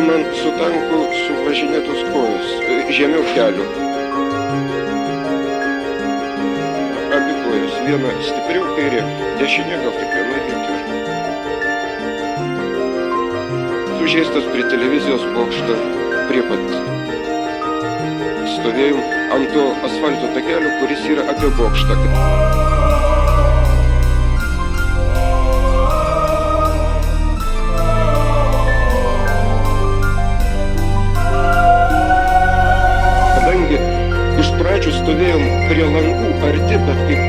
man su tanku suvažinėtos kojos, žemiau kelių. Abi kojos, viena stipriau kairė, dešinė gal tik viena vieta. Sužeistas prie televizijos bokšto, prie pat. Stovėjom ant to asfalto takelio, kuris yra apie bokštą. Kadangi iš pradžių stovėjom prie langų arti, bet kaip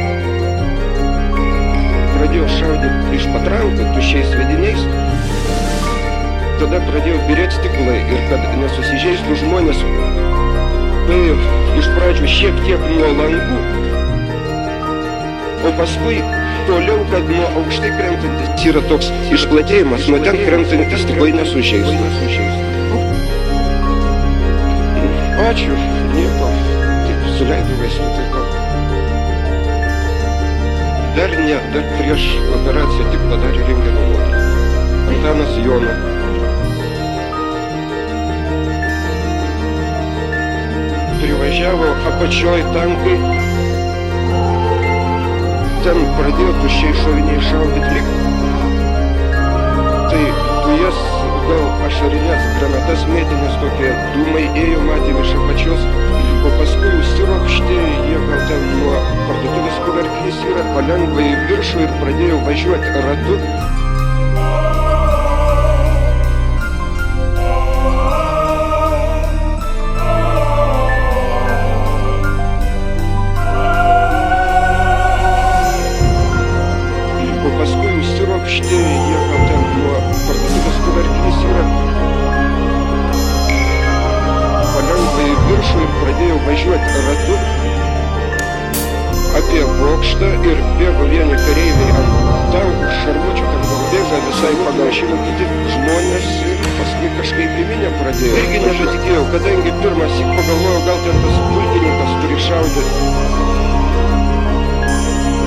pradėjo šaudyti iš patrankų tuščiais sviediniais, tada pradėjo byrėti stiklai ir kad nesusižeistų žmonės, paėjo iš pradžių šiek tiek nuo langų, o paskui toliau, kad nuo aukštai krentantis yra toks išplatėjimas, nuo ten krentantis stiklai nesužeistų. Ačiū, nieko, taip suleidau vaistų, tai ką. Dar prieš operaciją tik padarė rentgeno nuotrauką. Antanas Jonas. Privažiavo apačioj tankai, ten pradėjo tuščiai šoviniai šaudyti lyg. Tai dujas, gal ašarinės granatas mėtinės tokie dūmai ėjo, matėm iš apačios, o paskui užsiropštė, jie gal ten nuo parduotuvės kuverklis yra, palengva į viršų ir pradėjo važiuoti ratu. Jie gal ten nuo parduotuvės kuverklis yra, palengva į viršų ir pradėjo važiuoti ratu apie bokštą ir bėgo vieni kareiviai ant tankų šarvučių, ten gal bėga visai pagal šimą kiti žmonės ir paskui kažkaip į minę pradėjo. Irgi nežatikėjau, kadangi pirmąsyk pagalvojau, gal ten tas pulkininkas turi šaudyti.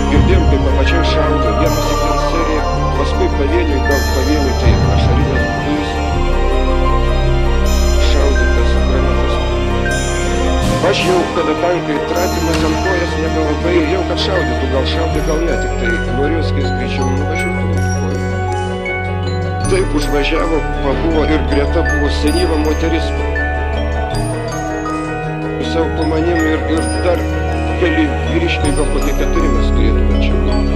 Girdėjom, kaip apačiai šaudo, vienas į ten seriją, paskui pavieniui, tai ašarinės dujas šaudytas granatas. Aš jau, kada tankai tratinas ant kojas, nebelabai jau, kad šaudytų, gal šaudė, gal ne, tik tai norėjau skais greičiau nuvažiuotų ant kojų. Taip užvažiavo, pabuvo ir greta buvo senyva moteris. Savo po manim ir dar keli vyriškai, gal kokie 4 mes turėtume čia būti.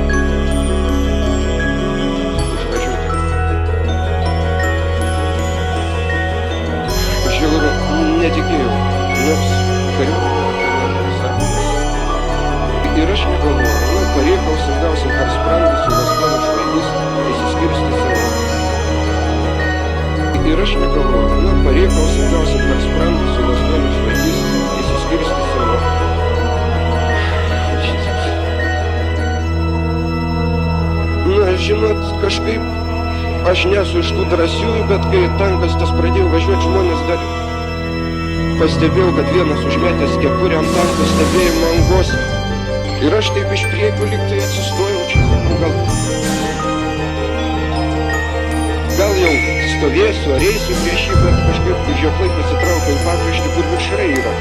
Netikėjau, nors kariuomenė sakymas. Ir aš negalvojau, pareikausim, gausim per sprandį, su Maskvanu švaigys, įsiskirsti savo. Ir aš negalvojau, pareikausim, gausim per sprandį, su Maskvanu švaigys, įsiskirsti savo. Na, žinot, kažkaip aš nesu iš tų drąsiųjų, bet kai tankas tas pradėjo važiuoti, žmonės dar pastebėjau, kad vienas užmetęs kepurę ant tanko stebėjimo angos. Ir aš taip iš priekio lyg tai atsistojau čia, gal jau stovėsiu ar eisiu prieš jį, bet kažkaip žioplai pasitraukiau į pakraštį, kur vikšrai yra.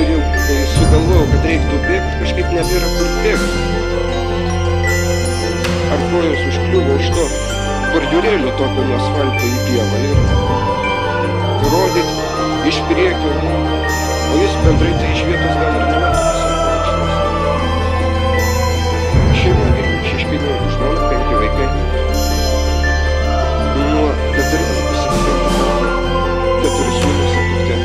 Ir jau kai sugalvojau, kad reiktų bėgti, kažkaip nebėra kur bėgti. Ar kojos užkliuvo už to bordiurėlio tokio nuo asfalto į pievą ir rodyt iš priekio, o jis bendrai tai iš vietos gal ir nemato visą. Šeima Vilnių, Šeškinė, žmona, 5 vaikai. Nuo 4 sūnus ir duktė.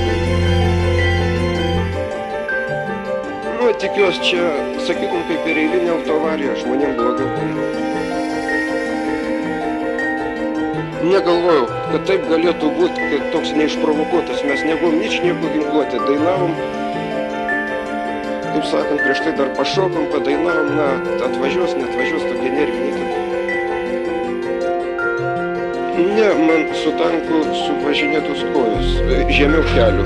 Nu, tikiuosi čia, sakytum, kaip ir eilinė autoavarija, žmonėm blogiau. Negalvojau, kad taip galėtų būti, kad toks neišprovokuotas. Mes nebuvom nieko ginkluoti, dainavom. Kaip sakant, prieš tai dar pašokom, padainavom, na, atvažiuos, neatvažiuos, tokie nerviniai. Ne, man su tanku suvažinėtos kojos, žemiau kelių.